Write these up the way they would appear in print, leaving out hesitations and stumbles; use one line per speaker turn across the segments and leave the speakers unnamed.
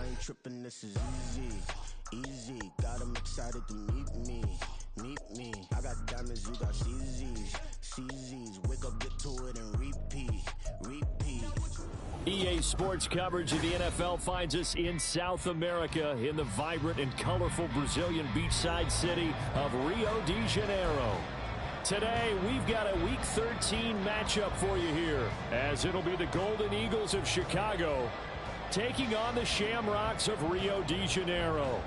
I ain't tripping, this is easy, easy. Got 'em excited to meet me. I got diamonds, you got CZs. Wake up, get to it, and repeat.
EA Sports coverage of the NFL finds us in South America in the vibrant and colorful Brazilian beachside city of Rio de Janeiro. Today, we've got a Week 13 matchup for you here, as it'll be the Golden Eagles of Chicago taking on the Shamrocks of Rio de Janeiro.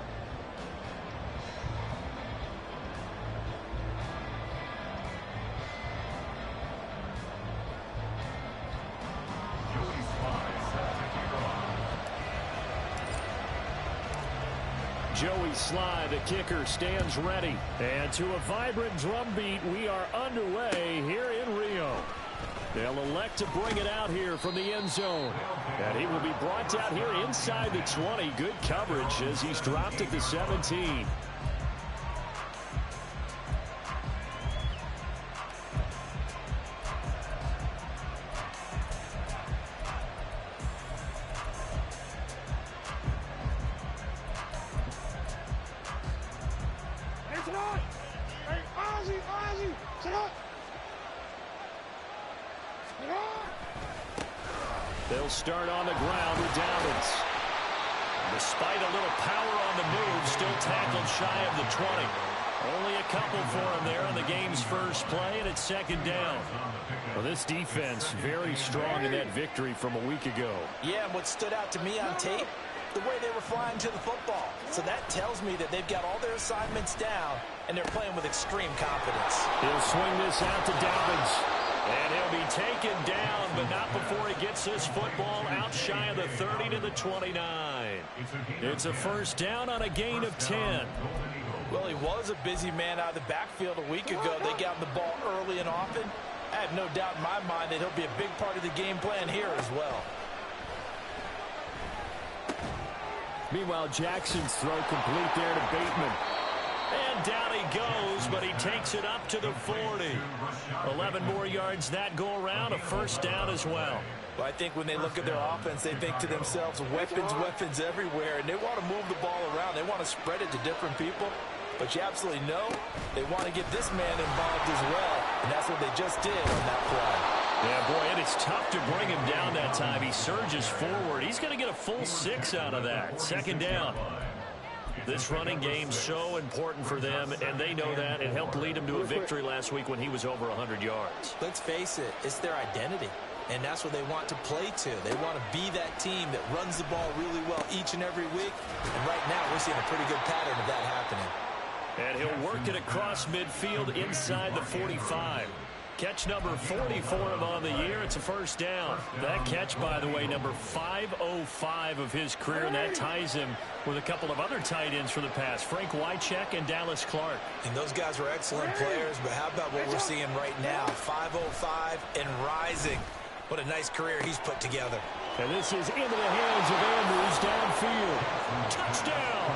Joey Sly, the kicker, stands ready. And to a vibrant drum beat, we are underway here in Rio. They'll elect to bring it out here from the end zone. And he will be brought down here inside the 20. Good coverage as he's dropped at the 17. They'll start on the ground with Dobbins. Despite a little power on the move, still tackled shy of the 20. Only a couple for him there on the game's first play, and it's second down. Well, this defense very strong in that victory from a week ago.
Yeah, and what stood out to me on tape, the way they were flying to the football. So that tells me that they've got all their assignments down, and they're playing with extreme confidence. He'll swing this out to Dobbins.
And he'll be taken down, but not before he gets this football out shy of the 30 to the 29. It's a first down on a gain of 10.
Well, he was a busy man out of the backfield a week ago. They got him the ball early and often. I have no doubt in my mind that he'll be a big part of the game plan here as well.
Meanwhile, Jackson's throw complete there to Bateman. And down he goes, but he takes it up to the 40. 11 more yards that go around, a first down as well.
Well, I think when they look at their offense, they think to themselves, weapons everywhere, and they want to move the ball around. They want to spread it to different people. But you absolutely know they want to get this man involved as well, and that's what they just did on that play.
Yeah, boy, and it's tough to bring him down that time. He surges forward. He's going to get a full 6 out of that. Second down. This running game's so important for them, and they know that. It helped lead them to a victory last week when he was over 100 yards.
Let's face it, it's their identity, and that's what they want to play to. They want to be that team that runs the ball really well each and every week, and right now we're seeing a pretty good pattern of that happening.
And he'll work it across midfield inside the 45. Catch number 40 for him on the year. It's a first down. That catch, by the way, number 505 of his career, and that ties him with a couple of other tight ends for the past, Frank Wycheck and Dallas Clark.
And those guys were excellent players, but how about what we're seeing right now? 505 and rising. What a nice career he's put together.
And this is into the hands of Andrews downfield. Touchdown!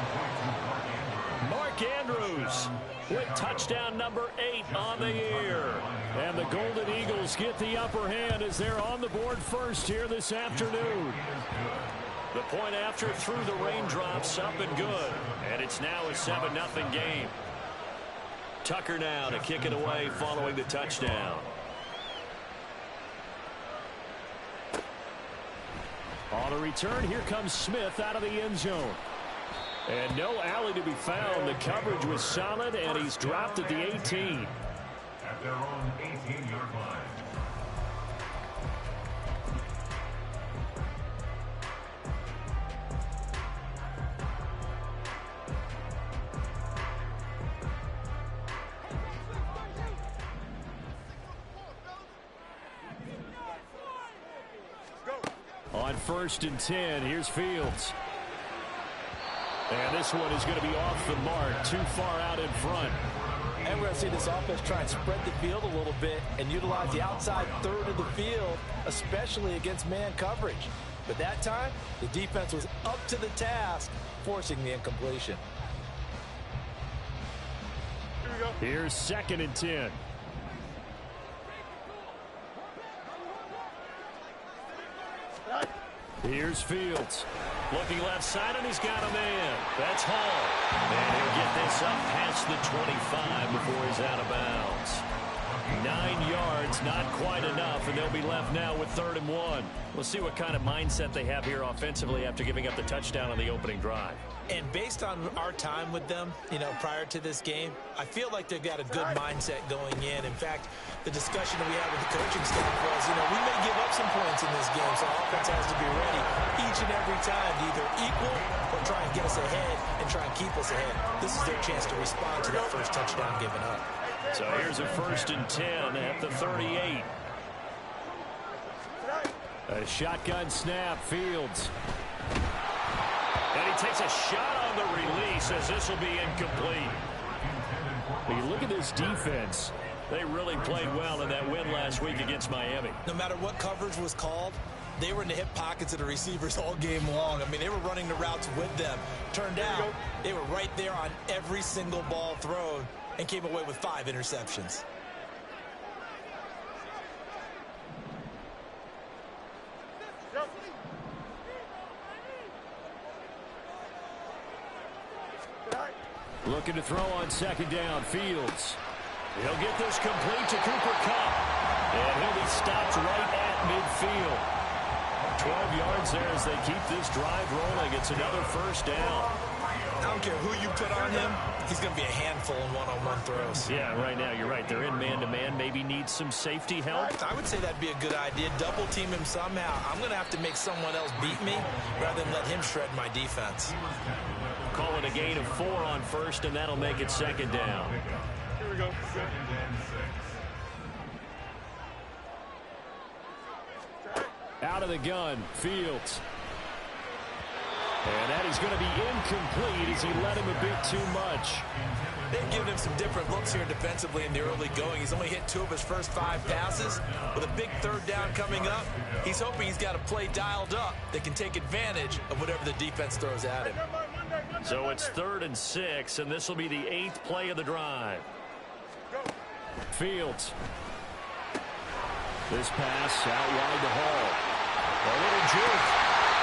Mark Andrews with touchdown number 8 on the year. And the Golden Eagles get the upper hand as they're on the board first here this afternoon. The point after through the raindrops, up and good. And it's now a 7-0 game. Tucker now to kick it away following the touchdown. On the return, here comes Smith out of the end zone. And no alley to be found. The coverage was solid, and he's dropped at the 18.
At their own 18-yard line.
On 1st and 10, here's Fields. And this one is going to be off the mark, too far out in front.
And we're going to see this offense try and spread the field a little bit and utilize the outside third of the field, especially against man coverage. But that time, the defense was up to the task, forcing the incompletion.
Here we go.
Here's 2nd and 10. Here's Fields. Looking left side, and he's got a man. That's Hall. And he'll get this up past the 25 before he's out of bounds. 9 yards, not quite enough, and they'll be left now with 3rd and 1. We'll see what kind of mindset they have here offensively after giving up the touchdown on the opening drive.
And based on our time with them, prior to this game, I feel like they've got a good mindset going in. In fact, the discussion that we had with the coaching staff was, we may give up some points in this game, so offense has to be ready each and every time to either equal or try and get us ahead and try and keep us ahead. This is their chance to respond to that first touchdown given up.
So here's a 1st and 10 at the 38. A shotgun snap, Fields. And he takes a shot on the release as this will be incomplete. When you look at this defense, they really played well in that win last week against Miami.
No matter what coverage was called, they were in the hip pockets of the receivers all game long. I mean, they were running the routes with them. Turned out, they were right there on every single ball thrown and came away with 5 interceptions.
Looking to throw on 2nd down, Fields. He'll get this complete to Cooper Kupp. And he'll be stopped right at midfield. 12 yards there as they keep this drive rolling. It's another 1st down.
I don't care who you put on him. He's going to be a handful in one-on-one throws.
Yeah, right now, you're right. They're in man-to-man. Maybe need some safety help.
I would say that'd be a good idea. Double team him somehow. I'm going to have to make someone else beat me rather than let him shred my defense.
Call it a gain of 4 on 1st, and that'll make it 2nd down.
Here we go.
Out of the gun, Fields. And that is going to be incomplete as he let him a bit too much.
They've given him some different looks here defensively in the early going. He's only hit 2 of his first 5 passes. With a big 3rd down coming up, he's hoping he's got a play dialed up that can take advantage of whatever the defense throws at him.
So it's 3rd and 6, and this will be the 8th play of the drive. Fields. This pass out wide to Hall. A little juke.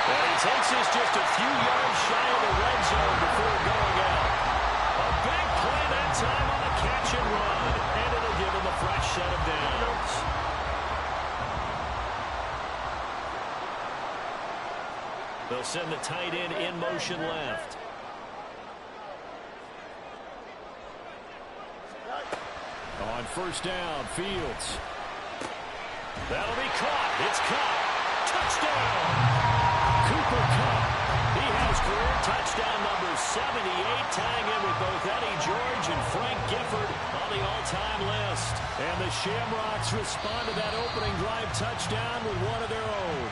And he takes this just a few yards shy of the red zone before going out. A big play that time on a catch and run. And it'll give him a fresh set of downs. They'll send the tight end in motion left. On 1st down, Fields. That'll be caught. It's caught. Touchdown! Cooper Kupp. He has career touchdown number 78, tying in with both Eddie George and Frank Gifford on the all-time list. And the Shamrocks respond to that opening drive touchdown with one of their own.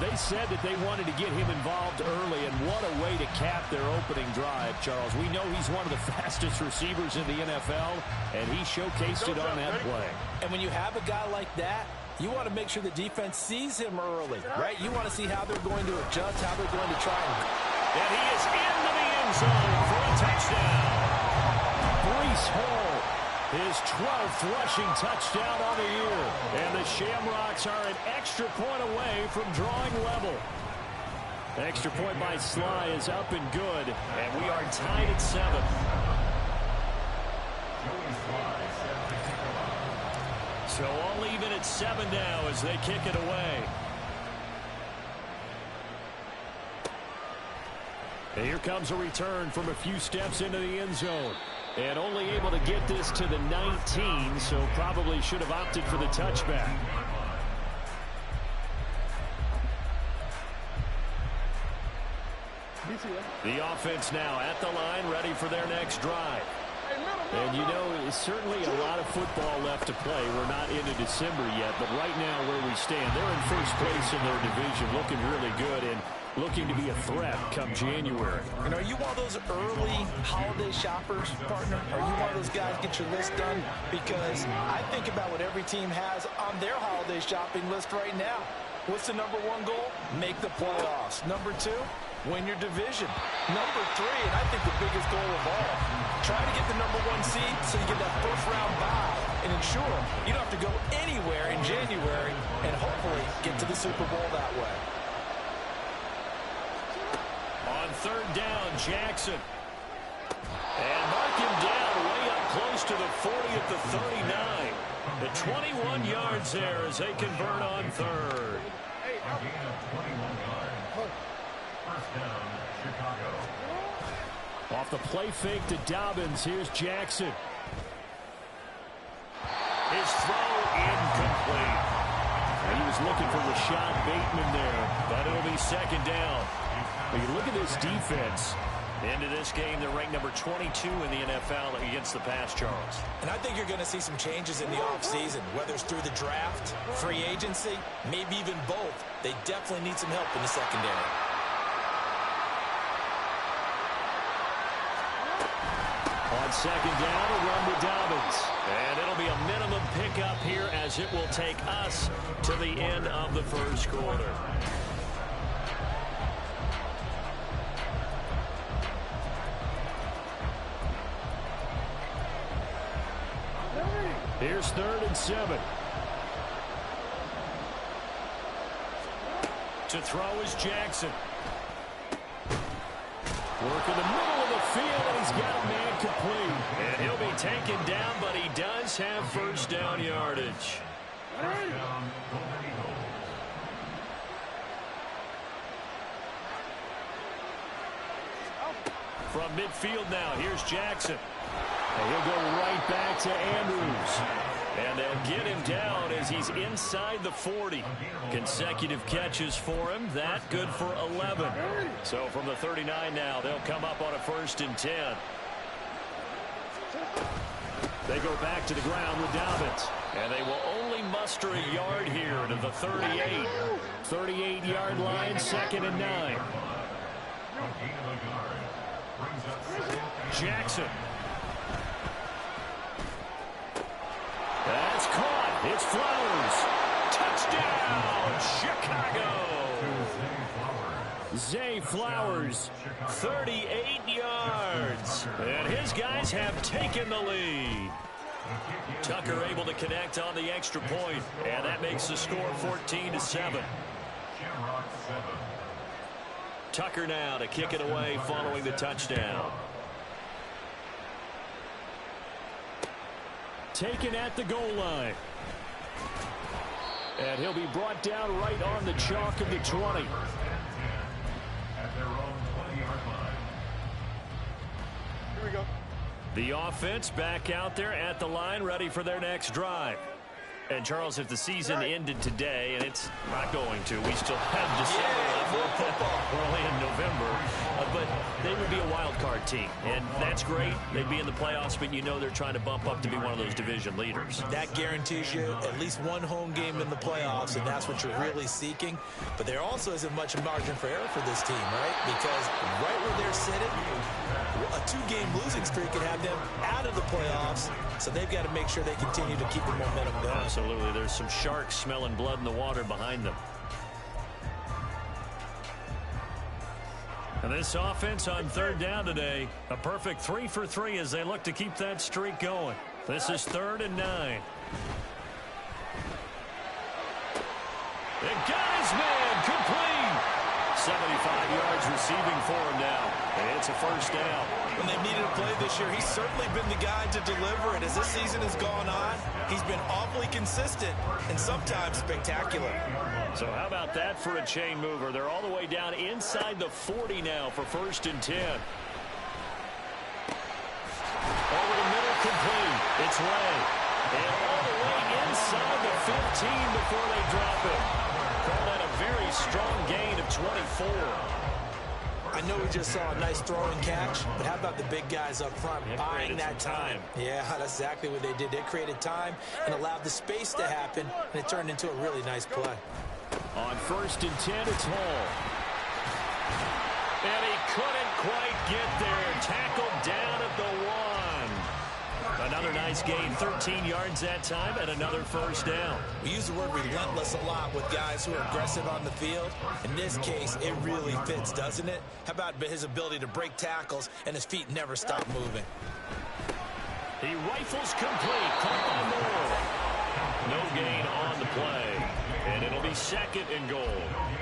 They said that they wanted to get him involved early, and what a way to cap their opening drive, Charles. We know he's one of the fastest receivers in the NFL, and he showcased it on that play.
And when you have a guy like that, you want to make sure the defense sees him early, right? You want to see how they're going to adjust, how they're going to try
and he is into the end zone for a touchdown. Breece Hall. His 12th rushing touchdown on the year. And the Shamrocks are an extra point away from drawing level. The extra point by Sly is up and good. And we are tied at 7. So all even at 7 now as they kick it away. And here comes a return from a few steps into the end zone. And only able to get this to the 19, so probably should have opted for the touchback. The offense now at the line, ready for their next drive. And you know, certainly a lot of football left to play. We're not into December yet, but right now where we stand, they're in first place in their division, looking really good and looking to be a threat come January.
And are you one of those early holiday shoppers, partner? Are you one of those guys get your list done? Because I think about what every team has on their holiday shopping list right now. What's the number 1 goal? Make the playoffs. Number 2, win your division. Number 3, and I think the biggest goal of all, try to get the number 1 seed so you get that first-round bye and ensure you don't have to go anywhere in January and hopefully get to the Super Bowl that way.
On third down, Jackson. And mark him down way up close to the 40 at the 39. At 21 yards there as they convert on third.
A gain of 21 yards. First down, Chicago.
Off the play fake to Dobbins, here's Jackson. His throw incomplete. And he was looking for Rashad Bateman there, but it'll be second down. But you look at this defense. Into this game, they're ranked number 22 in the NFL against the pass, Charles.
And I think you're going to see some changes in the offseason, whether it's through the draft, free agency, maybe even both. They definitely need some help in the secondary.
On second down, a run with Dobbins. And it'll be a minimum pickup here as it will take us to the end of the first quarter. Here's 3rd and 7. To throw is Jackson. Work in the middle of the field, and he's got a man complete. And he'll be taken down, but he does have first down yardage.
First down, Golden Eagles.
From midfield now, here's Jackson. And he'll go right back to Andrews. And they'll get him down as he's inside the 40. Consecutive catches for him. That good for 11. So from the 39 now, they'll come up on a 1st and 10. They go back to the ground with Dobbins. And they will only muster a yard here to the 38. 38-yard line, 2nd and 9. Jackson. That's caught. It's Flowers. Touchdown, Chicago. Zay Flowers, 38 yards. And his guys have taken the lead. Tucker able to connect on the extra point, and that makes the score 14-7. Tucker now to kick it away following the touchdown. Taken at the goal line. And he'll be brought down right on the chalk of the 20.
At their own 20-yard line.
Here we go.
The offense back out there at the line, ready for their next drive. And, Charles, if the season ended today, and it's not going to, we still have December left. We're only in November. But they would be a wild card team, and that's great. They'd be in the playoffs, but you know they're trying to bump up to be one of those division leaders.
That guarantees you at least one home game in the playoffs, and that's what you're really seeking. But there also isn't much margin for error for this team, right? Because right where they're sitting, a 2-game losing streak could have them out of the playoffs, so they've got to make sure they continue to keep the momentum going.
Absolutely. There's some sharks smelling blood in the water behind them. And this offense on 3rd down today, a perfect 3 for 3 as they look to keep that streak going. This is 3rd and 9. They got his man complete. 75 yards receiving for him now. And it's a first down.
When they needed a play this year, he's certainly been the guy to deliver it. As this season has gone on, he's been awfully consistent and sometimes spectacular.
So how about that for a chain mover? They're all the way down inside the 40 now for 1st and 10. Over the middle, complete. It's Ray. And all the way inside the 15 before they drop it. Call that a very strong gain of 24.
I know we just saw a nice throw and catch, but how about the big guys up front buying that time? Yeah, that's exactly what they did. They created time and allowed the space to happen, and it turned into a really nice play.
On 1st and 10, it's Hall. And he couldn't quite get there. Tackled down at the 1. Another nice gain, 13 yards that time, and another first down.
We use the word relentless a lot with guys who are aggressive on the field. In this case, it really fits, doesn't it? How about his ability to break tackles and his feet never stop moving?
He rifles complete. Caught by Moore. No gain on the play. And it'll be be second and goal.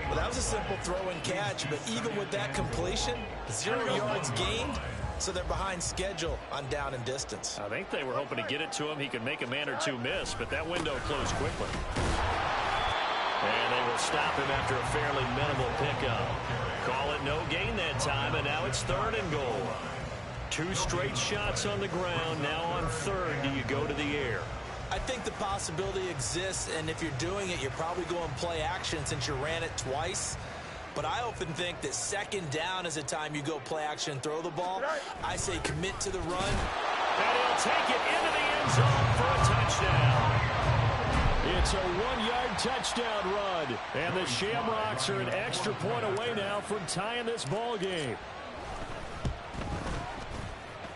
Well, that was a simple throw and catch, but even with that completion, 0 yards gained, so they're behind schedule on down and distance.
I think they were hoping to get it to him. He could make a man or two miss, but that window closed quickly. And they will stop him after a fairly minimal pickup. Call it no gain that time, and now it's third and goal. 2 straight shots on the ground. Now on third, do you go to the air?
I think the possibility exists, and if you're doing it, you're probably going play action since you ran it twice. But I often think that second down is the time you go play action and throw the ball. I say commit to the run.
And he'll take it into the end zone for a touchdown. It's a 1-yard touchdown run. And the Shamrocks are an extra point away now from tying this ball game.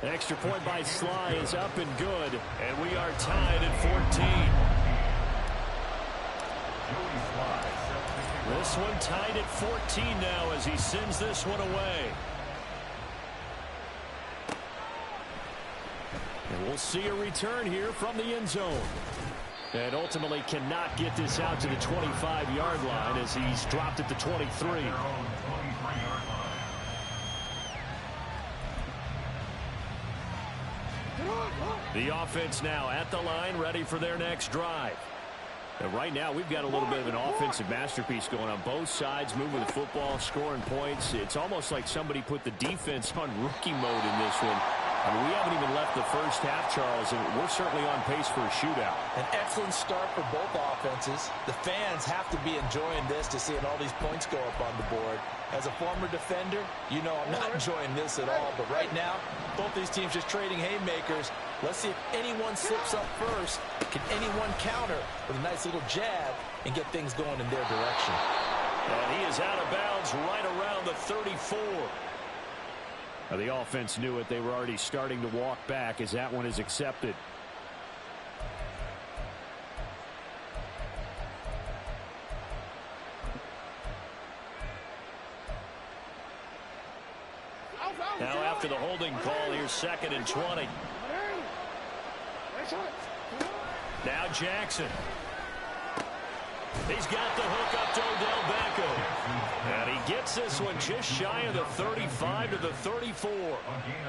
Extra point by Sly is up and good. And we are tied at 14. This one tied at 14 now as he sends this one away. And we'll see a return here from the end zone. And ultimately cannot get this out to the 25-yard line as he's dropped at the 23. The offense now at the line, ready for their next drive. And right now, we've got a little bit of an offensive masterpiece going on both sides, moving the football, scoring points. It's almost like somebody put the defense on rookie mode in this one. I mean, we haven't even left the first half, Charles, and we're certainly on pace for a shootout.
An excellent start for both offenses. The fans have to be enjoying this to seeing all these points go up on the board. As a former defender, you know I'm not enjoying this at all. But right now, both these teams just trading haymakers. Let's see if anyone slips up first. Can anyone counter with a nice little jab and get things going in their direction?
And he is out of bounds right around the 34. Now, the offense knew it. They were already starting to walk back as that one is accepted. Now after the holding call, here's second and 20. Now Jackson. He's got the hook up to Odell Beckham. And he gets this one just shy of the 35 to the 34.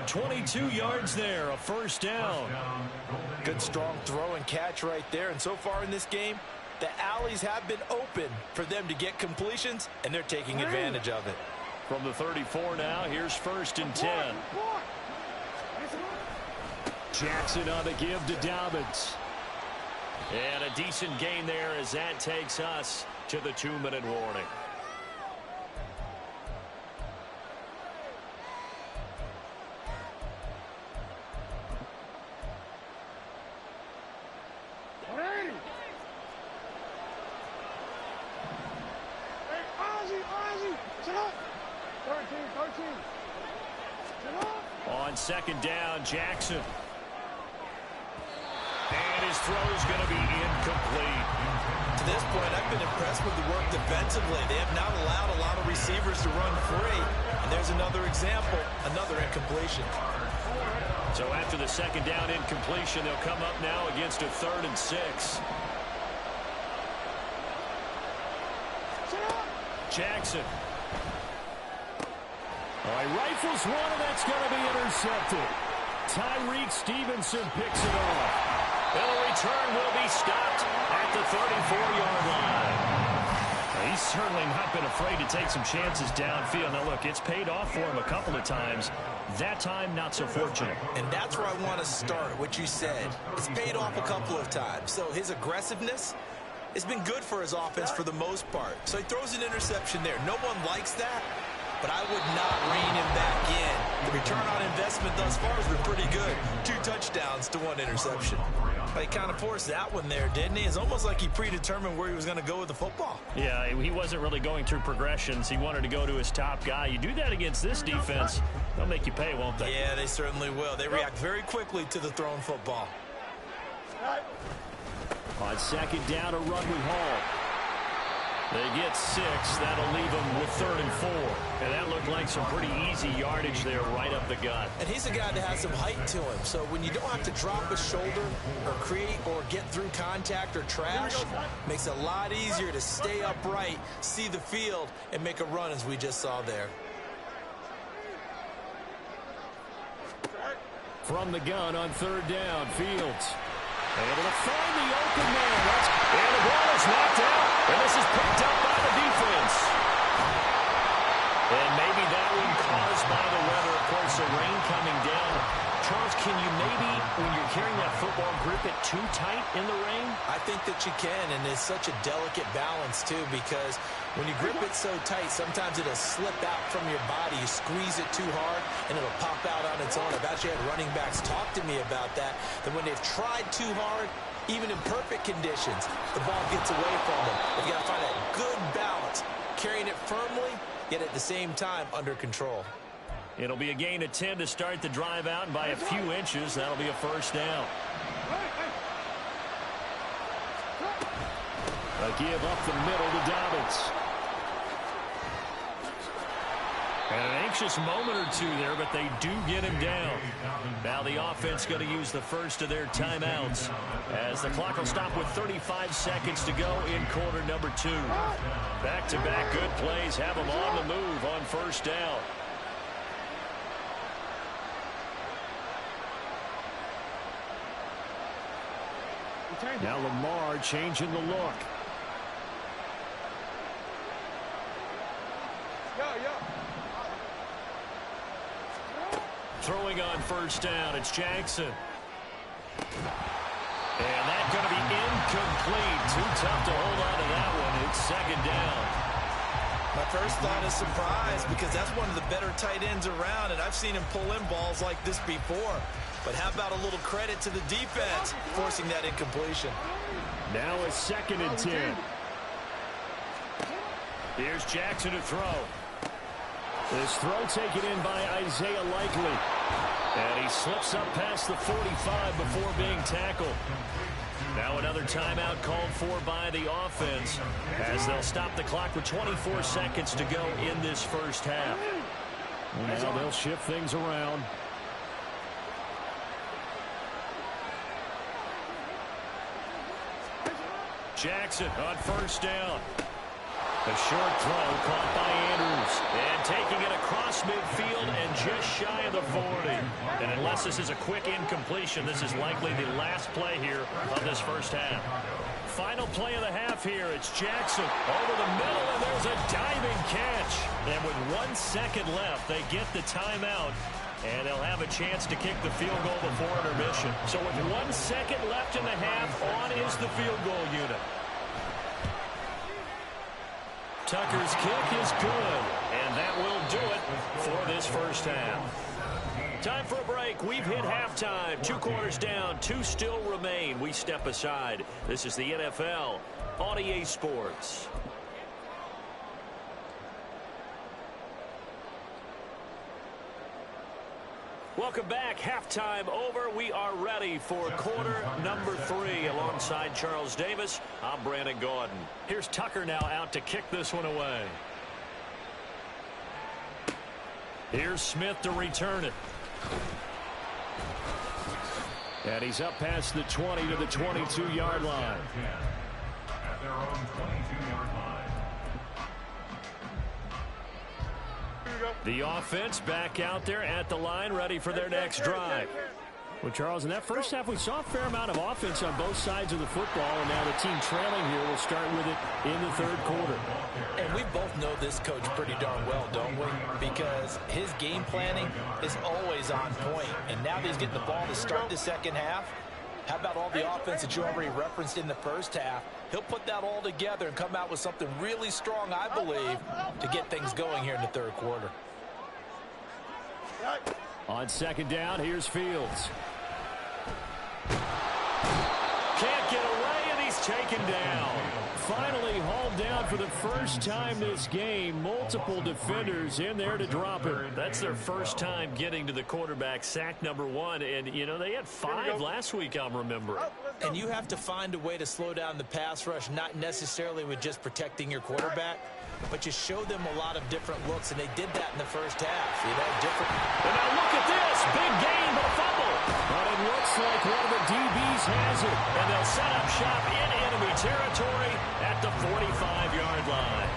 22 yards there, a first down.
Good strong throw and catch right there. And so far in this game, the alleys have been open for them to get completions, and they're taking advantage of it.
From the 34 now, here's first and 10. Jackson on the give to Dobbins. And a decent gain there as that takes us to the 2-minute warning. On second down, Jackson. And his throw is going to be incomplete.
To this point, I've been impressed with the work defensively. They have not allowed a lot of receivers to run free. And there's another example, another incompletion.
So after the second down incompletion, they'll come up now against a 3rd and 6. Jackson. Oh, he rifles one, and that's going to be intercepted. Tyreek Stevenson picks it off. And the return will be stopped at the 34-yard line. He's certainly not been afraid to take some chances downfield. Now, look, it's paid off for him a couple of times. That time, not so fortunate.
And that's where I want to start, what you said. It's paid off a couple of times. So his aggressiveness has been good for his offense for the most part. So he throws an interception there. No one likes that, but I would not rein him back in. The return on investment thus far has been pretty good. 2 touchdowns to 1 interception. But he kind of forced that one there, didn't he? It's almost like he predetermined where he was going to go with the football.
Yeah, he wasn't really going through progressions. He wanted to go to his top guy. You do that against this defense, they'll make you pay, won't they?
Yeah, they certainly will. They react very quickly to the thrown football.
On second down, a run with Hall. They get 6. That'll leave them with 3rd and 4. And that looked like some pretty easy yardage there right up the gut.
And he's a guy that has some height to him. So when you don't have to drop a shoulder or create or get through contact or trash, makes it a lot easier to stay upright, see the field, and make a run as we just saw there.
From the gun on 3rd down, Fields able to find the open man. And the ball is knocked out, and this is picked up by the defense. And maybe that one caused by the weather. Of course, the rain coming down. Charles, can you maybe, when you're carrying that football, grip it too tight in the rain?
I think that you can, and it's such a delicate balance, too, because when you grip it so tight, sometimes it'll slip out from your body. You squeeze it too hard, and it'll pop out on its own. I've actually had running backs talk to me about that when they've tried too hard, even in perfect conditions, the ball gets away from them. You've got to find that good balance, carrying it firmly, yet at the same time under control.
It'll be a gain of 10 to start the drive out, and by a few inches, that'll be a 1st down. A give up the middle to Dobbins. And an anxious moment or two there, but they do get him down. Now the offense going to use the first of their timeouts as the clock will stop with 35 seconds to go in quarter number 2. Back-to-back good plays have them on the move on 1st down. Now Lamar changing the look. Throwing on 1st down, it's Jackson. And that's going to be incomplete. Too tough to hold on to that one. It's 2nd down.
My first thought is surprise, because that's one of the better tight ends around, and I've seen him pull in balls like this before. But how about a little credit to the defense forcing that incompletion?
Now a 2nd and 10. Here's Jackson to throw. This throw taken in by Isaiah Likely. And he slips up past the 45 before being tackled. Now another timeout called for by the offense as they'll stop the clock with 24 seconds to go in this 1st half. Now they'll shift things around. Jackson on 1st down. A short throw caught by Andrews. And taking it across midfield and just shy of the 40. And unless this is a quick incompletion, this is likely the last play here of this 1st half. Final play of the half here. It's Jackson over the middle, and there's a diving catch. And with 1 second left, they get the timeout. And they'll have a chance to kick the field goal before intermission. So with 1 second left in the half, on is the field goal unit. Tucker's kick is good, and that will do it for this 1st half. Time for a break. We've hit halftime. 2 quarters down, 2 still remain. We step aside. This is the NFL on EA Sports. Welcome back. Halftime over. We are ready for quarter number 3. Alongside Charles Davis, I'm Brandon Gaudin. Here's Tucker now out to kick this one away. Here's Smith to return it. And he's up past the 20 to the 22-yard line.
At their own 22-yard line.
The offense back out there at the line, ready for their next drive. Well, Charles, in that 1st half, we saw a fair amount of offense on both sides of the football, and now the team trailing here will start with it in the 3rd quarter.
And we both know this coach pretty darn well, don't we? Because his game planning is always on point. And now that he's getting the ball to start the 2nd half, how about all the offense that you already referenced in the 1st half? He'll put that all together and come out with something really strong, I believe, to get things going here in the 3rd quarter.
On 2nd down, here's Fields. Can't get away, and he's taken down. finally hauled down for the first time this game. Multiple defenders in there to drop it. That's their first time getting to the quarterback, sack number 1. And, you know, they had 5 last week, I'm remembering.
And you have to find a way to slow down the pass rush, not necessarily with just protecting your quarterback, but you show them a lot of different looks, and they did that in the first half. You know, different.
And now look at this. Big gain, but a fumble. But it looks like one of the DBs has it. And they'll set up shop in enemy territory at the 45-yard line.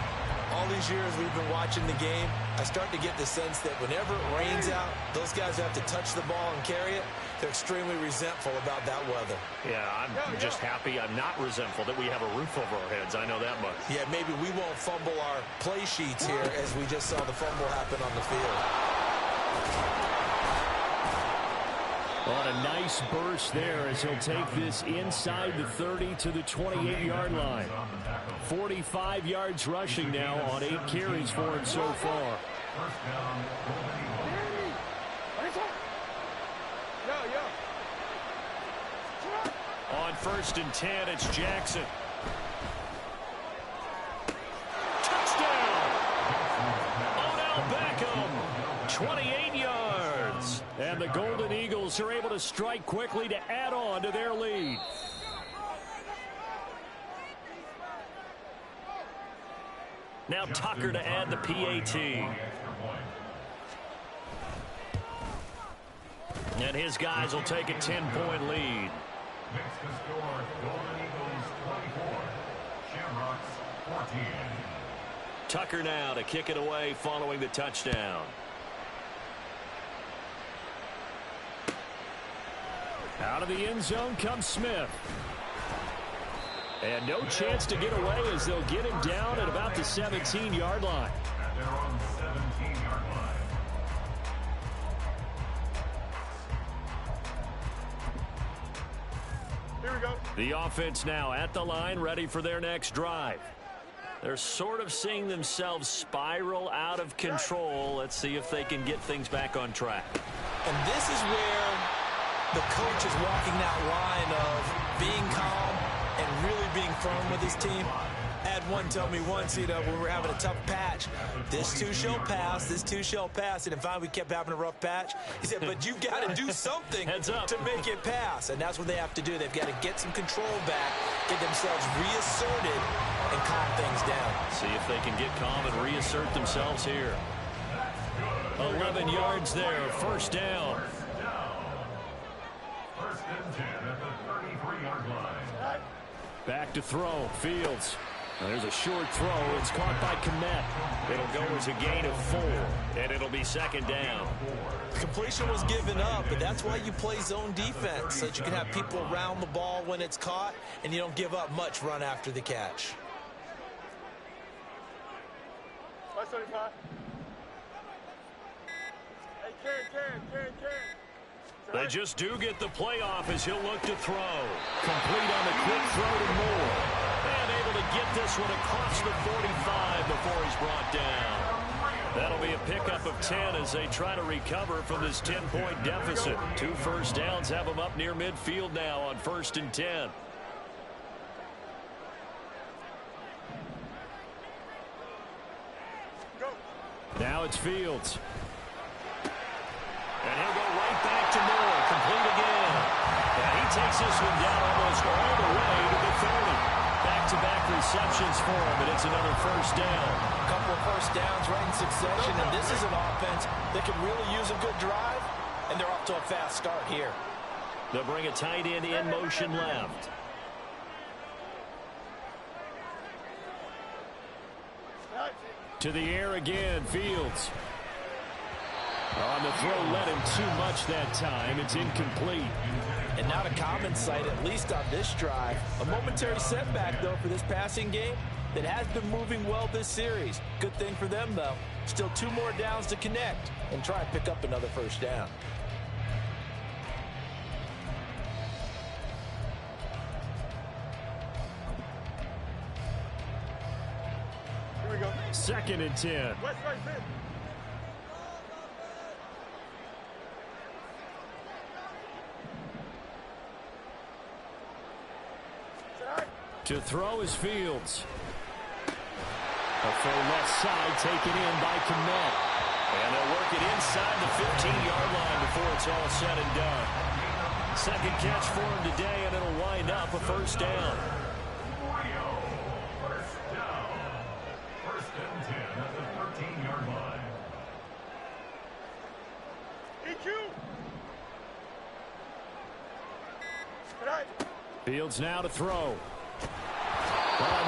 All these years we've been watching the game, I start to get the sense that whenever it rains out, those guys who have to touch the ball and carry it, they're extremely resentful about that weather.
Yeah, I'm just happy I'm not resentful that we have a roof over our heads. I know that much.
Yeah, maybe we won't fumble our play sheets here as we just saw the fumble happen on the field.
On a nice burst there as he'll take this inside the 30 to the 28-yard line. 45 yards rushing now on 8 carries for him so far. On 1st and 10, it's Jackson. Touchdown! Odell Beckham, 28 yards. And the Golden Eagles are able to strike quickly to add on to their lead. Now Tucker to add the PAT. And his guys will take a 10-point lead.
Makes the score Golden Eagles 24, Shamrocks 14.
Tucker now to kick it away following the touchdown. Out of the end zone comes Smith. And no chance to get away as they'll get him down at about the 17-yard line.
And they're on the 17-yard line.
Here we go.
The offense now at the line, ready for their next drive. They're sort of seeing themselves spiral out of control. Let's see if they can get things back on track.
And this is where the coach is walking that line of being calm and really being firm with his team. I had one tell me once, you know, when we were having a tough patch, this too shall pass, this too shall pass. And if we kept having a rough patch, he said, but you've got to do something to make it pass. And that's what they have to do. They've got to get some control back, get themselves reasserted, and calm things down.
See if they can get calm and reassert themselves here. 11 yards there, 1st down.
First and 10 at the 33-yard line.
Back to throw, Fields. And there's a short throw. It's caught by Kmet. It'll go as a gain of 4, and it'll be 2nd down.
Completion was given up, but that's why you play zone defense, so that you can have people around the ball when it's caught, and you don't give up much run after the catch.
575. Hey, Ken.
They just do get the playoff as he'll look to throw. Complete on the quick throw to Moore. And able to get this one across the 45 before he's brought down. That'll be a pickup of 10 as they try to recover from this 10-point deficit. 2 first downs have them up near midfield now on 1st and 10. Now it's Fields. And he'll go right back to Moore. Complete again. And he takes this one down almost all the way to the 30. Back-to-back receptions for him, and it's another 1st down.
A couple of first downs right in succession, and this is an offense that can really use a good drive, and they're off to a fast start here.
They'll bring a tight end in motion left. To the air again, Fields. On the throw, led him too much that time. It's incomplete.
And not a common sight, at least on this drive. A momentary setback, though, for this passing game that has been moving well this series. Good thing for them, though. Still 2 more downs to connect and try and pick up another 1st down.
Here we go.
2nd and 10.
West right, Finn.
To throw is Fields. A full left side taken in by Kmet. And they'll work it inside the 15-yard line before it's all said and done. Second catch for him today, and it'll wind up a first down.
First down. First and 10 at the 13-yard line.
EQ. Good night.
Fields now to throw.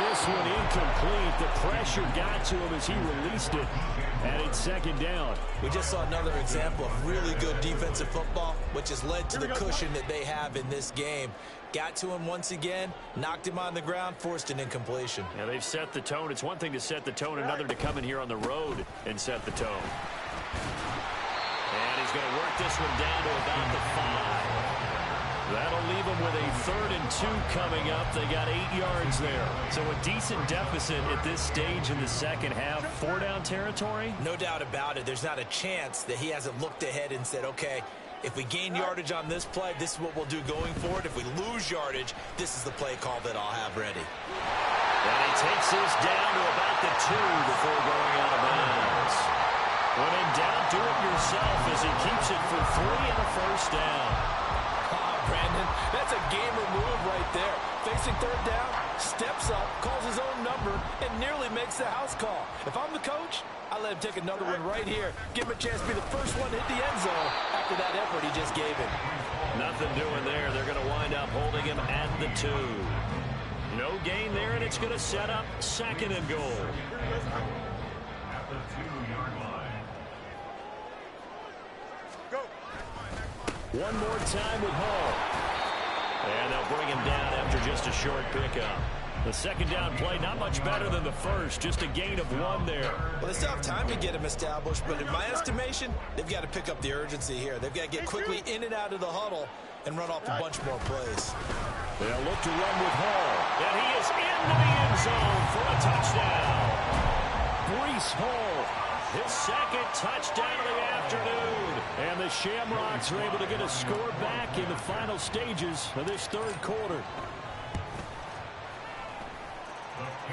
This one incomplete. The pressure got to him as he released it. And it's second down.
We just saw another example of really good defensive football, which has led to the cushion that they have in this game. Got to him once again, knocked him on the ground, forced an incompletion.
Yeah, they've set the tone. It's one thing to set the tone, another to come in here on the road and set the tone. And he's going to work this one down to about the 5. That'll leave them with a 3rd and 2 coming up. They got 8 yards there. So a decent deficit at this stage in the second half. 4-down territory?
No doubt about it. There's not a chance that he hasn't looked ahead and said, okay, if we gain yardage on this play, this is what we'll do going forward. If we lose yardage, this is the play call that I'll have ready.
And he takes this down to about the 2 before going out of bounds. When in doubt, do it yourself as he keeps it for 3 and a first down.
Brandon, that's a gamer move right there. Facing 3rd down, steps up, calls his own number, and nearly makes the house call. If I'm the coach, I let him take another one right here. Give him a chance to be the first one to hit the end zone after that effort he just gave him.
Nothing doing there. They're going to wind up holding him at the 2. No gain there, and it's going to set up 2nd and goal.
At the 2-yard line.
Go.
One more time with Hall. And they'll bring him down after just a short pickup. The second down play, not much better than the first. Just a gain of 1 there.
Well, they still have time to get him established, but in my estimation, they've got to pick up the urgency here. They've got to get quickly in and out of the huddle and run off a bunch more plays.
They'll look to run with Hall. And he is into the end zone for a touchdown. Breece Hall. His second touchdown of the afternoon. And the Shamrocks are able to get a score back in the final stages of this 3rd quarter.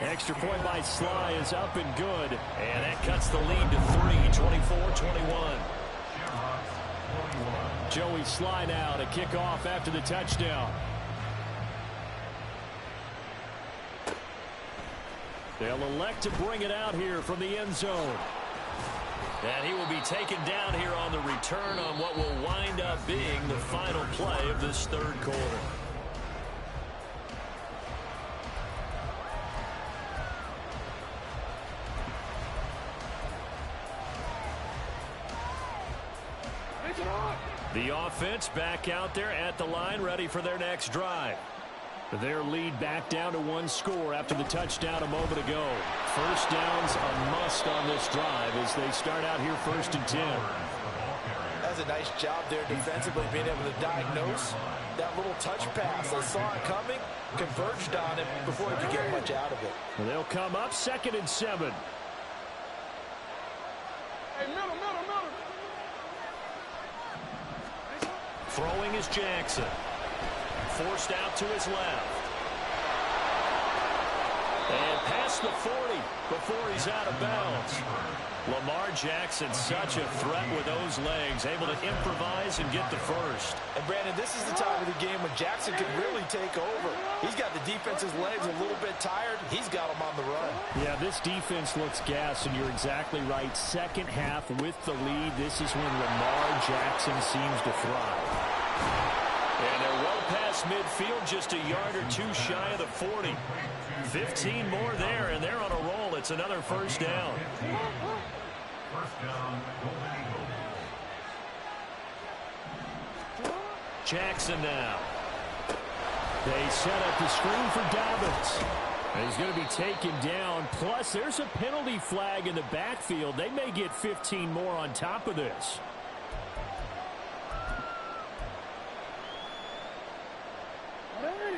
Extra point by Sly is up and good. And that cuts the lead to 3, 24-21. Joey Sly now to kick off after the touchdown. They'll elect to bring it out here from the end zone. And he will be taken down here on the return on what will wind up being the final play of this 3rd quarter. The offense back out there at the line, ready for their next drive. Their lead back down to 1 score after the touchdown a moment ago. First down's a must on this drive as they start out here 1st and 10.
That's a nice job there defensively, being able to diagnose that little touch pass. They saw it coming, converged on it before he could get much out of it.
They'll come up 2nd and 7.
Hey, middle.
Throwing is Jackson. Forced out to his left. And past the 40 before he's out of bounds. Lamar Jackson, such a threat with those legs, able to improvise and get the first.
And Brandon, this is the time of the game when Jackson can really take over. He's got the defense's legs a little bit tired. He's got them on the run.
Yeah, this defense looks gassed, and you're exactly right. Second half with the lead, this is when Lamar Jackson seems to thrive. And they're well past midfield, just a yard or 2 shy of the 40. 15 more there, and they're on a roll. It's another first down.
First down, Golden Eagles.
Jackson now. They set up the screen for Dobbins. And he's going to be taken down. Plus, there's a penalty flag in the backfield. They may get 15 more on top of this.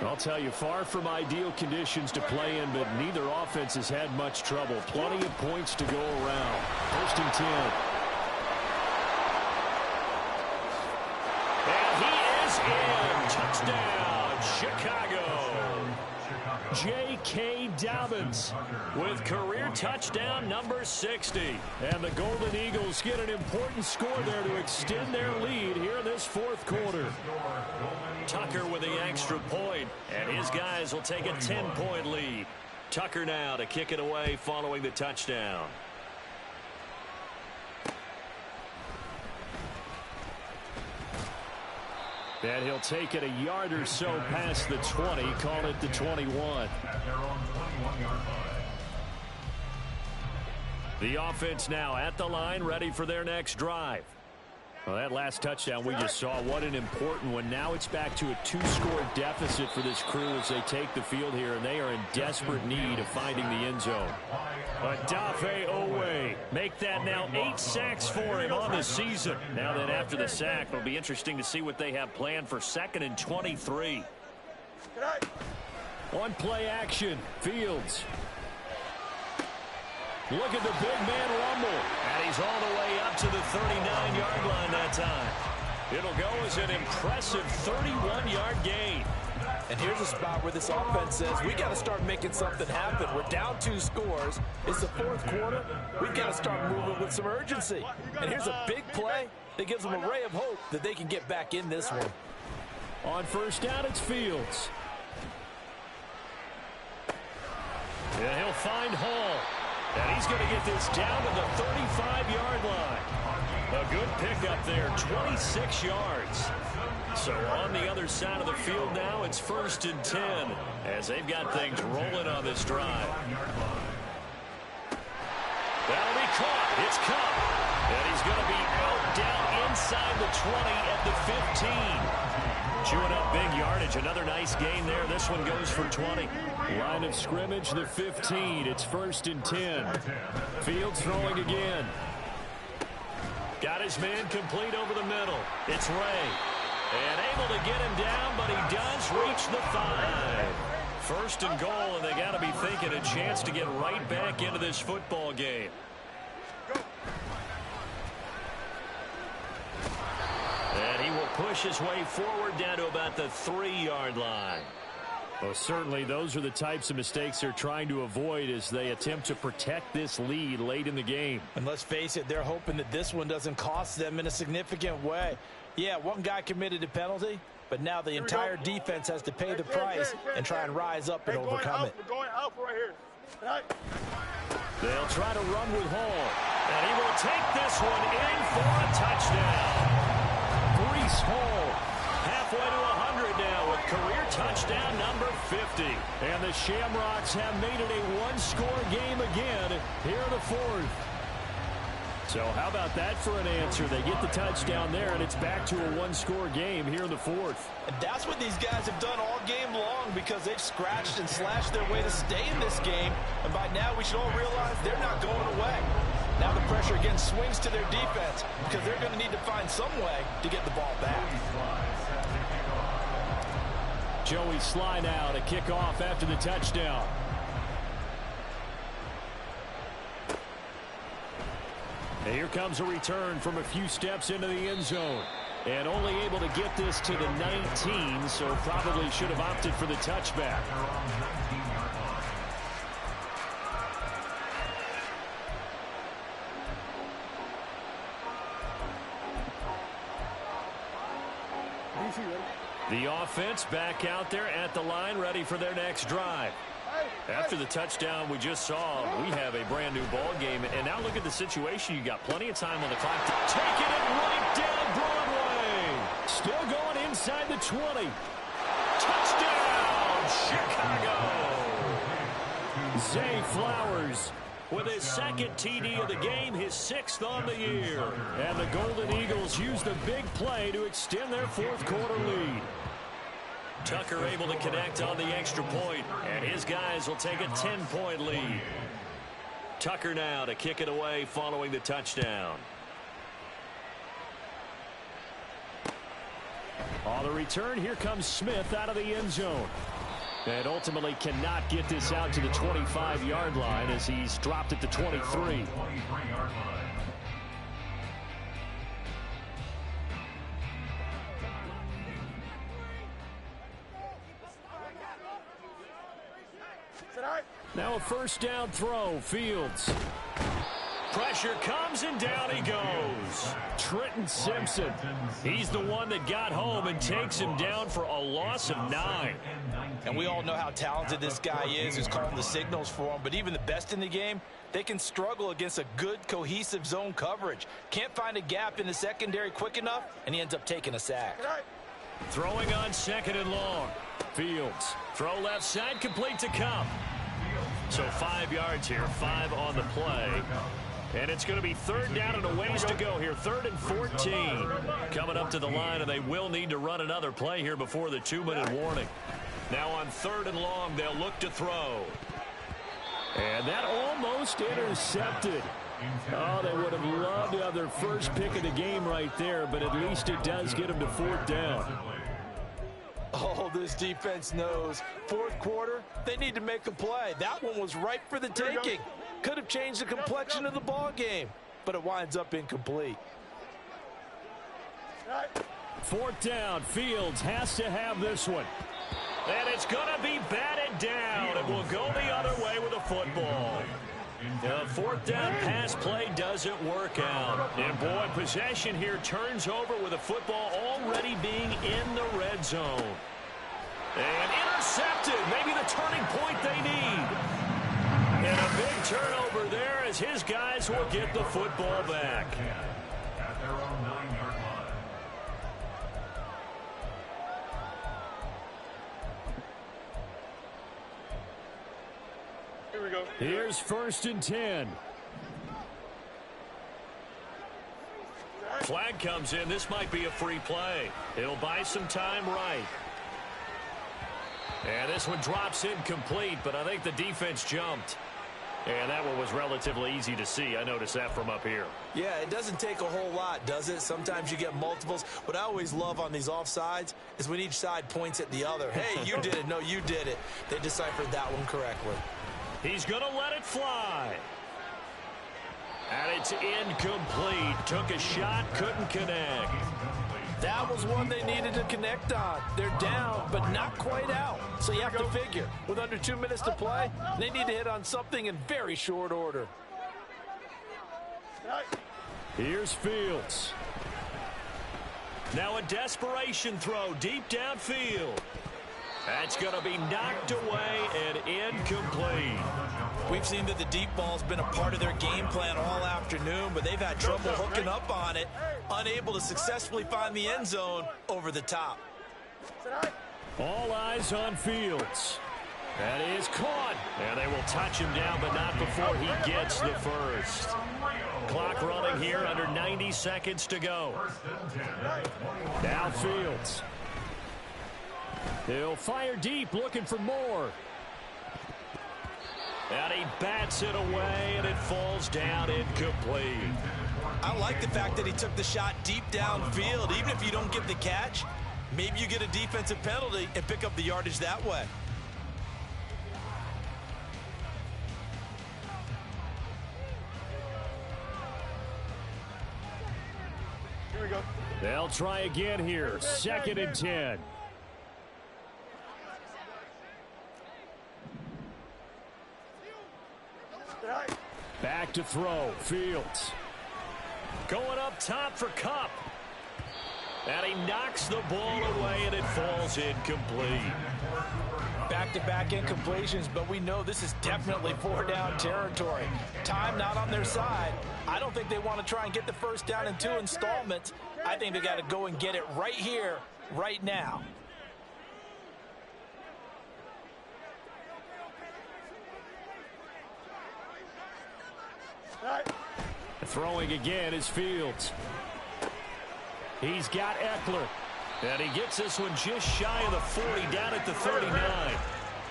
I'll tell you, far from ideal conditions to play in, but neither offense has had much trouble. Plenty of points to go around. 1st and 10. And he is in. Touchdown, Chicago. J.K. Dobbins with career touchdown number 60. And the Golden Eagles get an important score there to extend their lead here in this fourth quarter. Tucker with the extra point, and his guys will take a 10-point lead. Tucker now to kick it away following the touchdown. And he'll take it a yard or so past the 20, call it the 21. The offense now at the line, ready for their next drive. Well, that last touchdown we just saw, what an important one. Now it's back to a 2-score deficit for this crew as they take the field here, and they are in desperate need of finding the end zone. Odafe Owe, make that now 8 sacks for him on the season. Now then, after the sack, it'll be interesting to see what they have planned for 2nd and 23. On play action, Fields. Look at the big man rumble. And he's all the way up to the 39-yard line that time. It'll go as an impressive 31-yard gain.
And here's a spot where this offense says, we got to start making something happen. We're down 2 scores. It's the fourth quarter. We've got to start moving with some urgency. And here's a big play that gives them a ray of hope that they can get back in this one.
On first down, it's Fields. And he'll find Hall. And he's going to get this down to the 35-yard line. A good pickup there, 26 yards. So on the other side of the field now, it's 1st and 10 as they've got things rolling on this drive. That'll be caught. It's Cup. And he's going to be out down inside the 20 at the 15. Chewing up big yardage. Another nice gain there. This one goes for 20. Line of scrimmage, the 15. It's 1st and 10. Fields throwing again. Got his man complete over the middle. It's Ray. And able to get him down, but he does reach the 5. 1st and goal, and they got to be thinking a chance to get right back into this football game. And he will push his way forward down to about the 3-yard line. Well, certainly those are the types of mistakes they're trying to avoid as they attempt to protect this lead late in the game.
And let's face it, they're hoping that this one doesn't cost them in a significant way. Yeah, one guy committed a penalty, but now the entire defense has to pay the price and try and rise up and overcome it.
We're going out right here. Right.
They'll try to run with Hall. And he will take this one in for a touchdown. Breece Hall halfway to 100 now with career touchdown number 50. And the Shamrocks have made it a 1-score game again here in the 4th. So how about that for an answer? They get the touchdown there, and it's back to a 1-score game here in the 4th.
And that's what these guys have done all game long because they've scratched and slashed their way to stay in this game. And by now we should all realize they're not going away. Now the pressure again swings to their defense because they're going to need to find some way to get the ball back.
Joey Sly now to kick off after the touchdown. And here comes a return from a few steps into the end zone. And only able to get this to the 19, so probably should have opted for the touchback. The offense back out there at the line, ready for their next drive. After the touchdown we just saw, we have a brand new ball game. And now look at the situation. You got plenty of time on the clock to take it right down Broadway. Still going inside the 20. Touchdown, Chicago. Zay Flowers with his 2nd TD of the game, his 6th on the year. And the Golden Eagles use the big play to extend their 4th quarter lead. Tucker able to connect on the extra point, and his guys will take a 10-point lead. Tucker now to kick it away following the touchdown. On the return, here comes Smith out of the end zone. And ultimately cannot get this out to the 25-yard line as he's dropped at the 23. Now a first down throw. Fields. Pressure comes and down he goes. Trenton Simpson. He's the one that got home and takes him down for a loss of 9.
And we all know how talented this guy is who's calling the signals for him. But even the best in the game, they can struggle against a good, cohesive zone coverage. Can't find a gap in the secondary quick enough, and he ends up taking a sack.
Throwing on 2nd and long. Fields. Throw left side, complete to Cup. So 5 yards here, 5 on the play. And it's going to be 3rd down and a ways to go here. 3rd and 14. Coming up to the line, and they will need to run another play here before the 2-minute warning. Now on 3rd and long, they'll look to throw. And that almost intercepted. Oh, they would have loved to have their first pick of the game right there, but at least it does get them to 4th down.
Oh, this defense knows. 4th quarter, they need to make a play. That one was ripe for the taking. Could have changed the complexion of the ball game, but it winds up incomplete.
4th down. Fields has to have this one. And it's going to be batted down. It will go the other way with a football. The 4th down pass play doesn't work out. And boy, possession here turns over with a football already being in the red zone. And intercepted. Maybe the turning point they need. And a big turnover there as his guys will get the football back.
At their own 9-yard line.
Here we go.
Here's 1st and 10. Flag comes in. This might be a free play. It'll buy some time right. And this one drops incomplete, but I think the defense jumped. And that one was relatively easy to see. I noticed that from up here.
Yeah, it doesn't take a whole lot, does it? Sometimes you get multiples. What I always love on these offsides is when each side points at the other. Hey, you did it. No, you did it. They deciphered that one correctly.
He's going to let it fly. And it's incomplete. Took a shot, couldn't connect.
That was one they needed to connect on. They're down, but not quite out. So you have to figure, with under 2 minutes to play, they need to hit on something in very short order.
Here's Fields. Now a desperation throw deep downfield. That's going to be knocked away and incomplete.
We've seen that the deep ball's been a part of their game plan all afternoon, but they've had trouble hooking up on it, unable to successfully find the end zone over the top.
All eyes on Fields. That is caught. And they will touch him down, but not before he gets the first. Clock running here, under 90 seconds to go. Now Fields. He'll fire deep, looking for more. And he bats it away, and it falls down incomplete.
I like the fact that he took the shot deep downfield. Even if you don't get the catch, maybe you get a defensive penalty and pick up the yardage that way.
Here we go.
They'll try again here. 2nd and 10. Back to throw. Fields. Going up top for Cup. And he knocks the ball away, and it falls incomplete.
Back-to-back incompletions, but we know this is definitely 4-down territory. Time not on their side. I don't think they want to try and get the first down in 2 installments. I think they got to go and get it right here, right now.
Throwing again is Fields. He's got Eckler. And he gets this one just shy of the 40, down at the 39.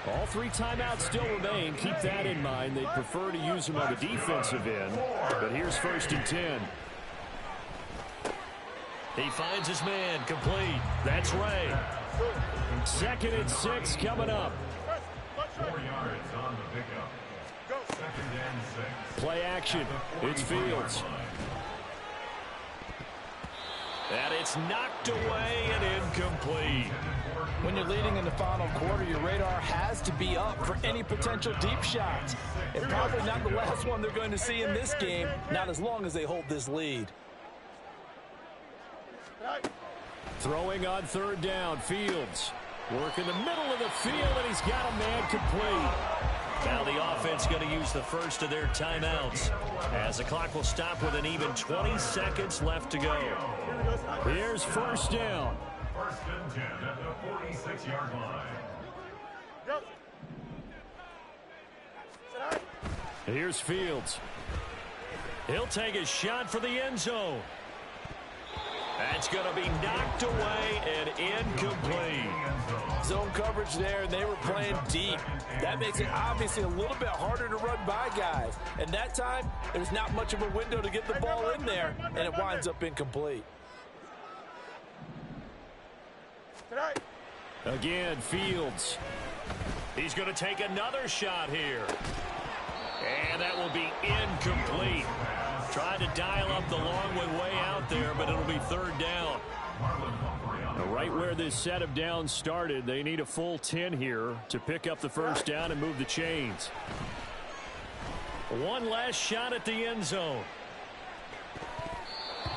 All 3 timeouts still remain. Keep that in mind. They prefer to use them on the defensive end. But here's 1st and 10. He finds his man, complete. That's Ray. 2nd and 6 coming up.
4 yards on the pickup. 2nd and 6.
Play action. It's Fields. And it's knocked away and incomplete.
When you're leading in the final quarter, your radar has to be up for any potential deep shots. And probably not the last one they're going to see in this game, not as long as they hold this lead.
Throwing on third down, Fields. Work in the middle of the field, and he's got a man complete. Now the offense going to use the first of their timeouts, as the clock will stop with an even 20 seconds left to go. Here's first down.
First and 10 at the 46-yard line.
Here's Fields. He'll take a shot for the end zone. That's going to be knocked away and incomplete.
Zone coverage there, and they were playing deep. That makes it obviously a little bit harder to run by guys. And that time, there's not much of a window to get the ball in there, and it winds up incomplete.
Again, Fields. He's going to take another shot here. And that will be incomplete. Trying to dial up the long way out there, but it'll be third down. Now, right where this set of downs started, they need a full 10 here to pick up the first down and move the chains. One last shot at the end zone.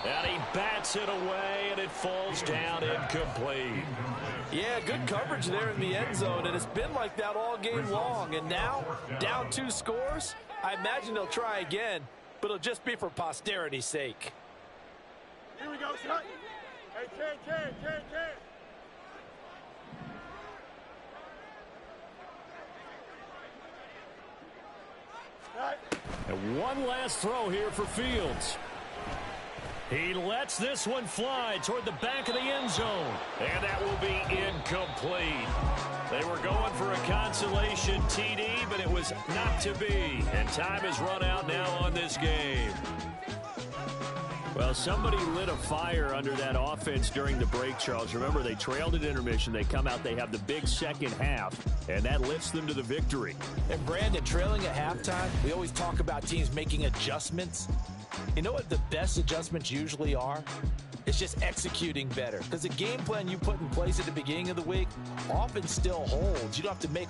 And he bats it away, and it falls down incomplete.
Yeah, good coverage there in the end zone, and it's been like that all game long. And now, down 2 scores, I imagine they'll try again, but it'll just be for posterity's sake.
Here we go, son. Hey, Ken.
And one last throw here for Fields. He lets this one fly toward the back of the end zone. And that will be incomplete. They were going for a consolation TD, but it was not to be. And time has run out now on this game. Well, somebody lit a fire under that offense during the break, Charles. Remember, they trailed at intermission. They come out, they have the big second half, and that lifts them to the victory.
And, Brandon, trailing at halftime, we always talk about teams making adjustments. You know what the best adjustments usually are? It's just executing better. Because the game plan you put in place at the beginning of the week often still holds. You don't have to make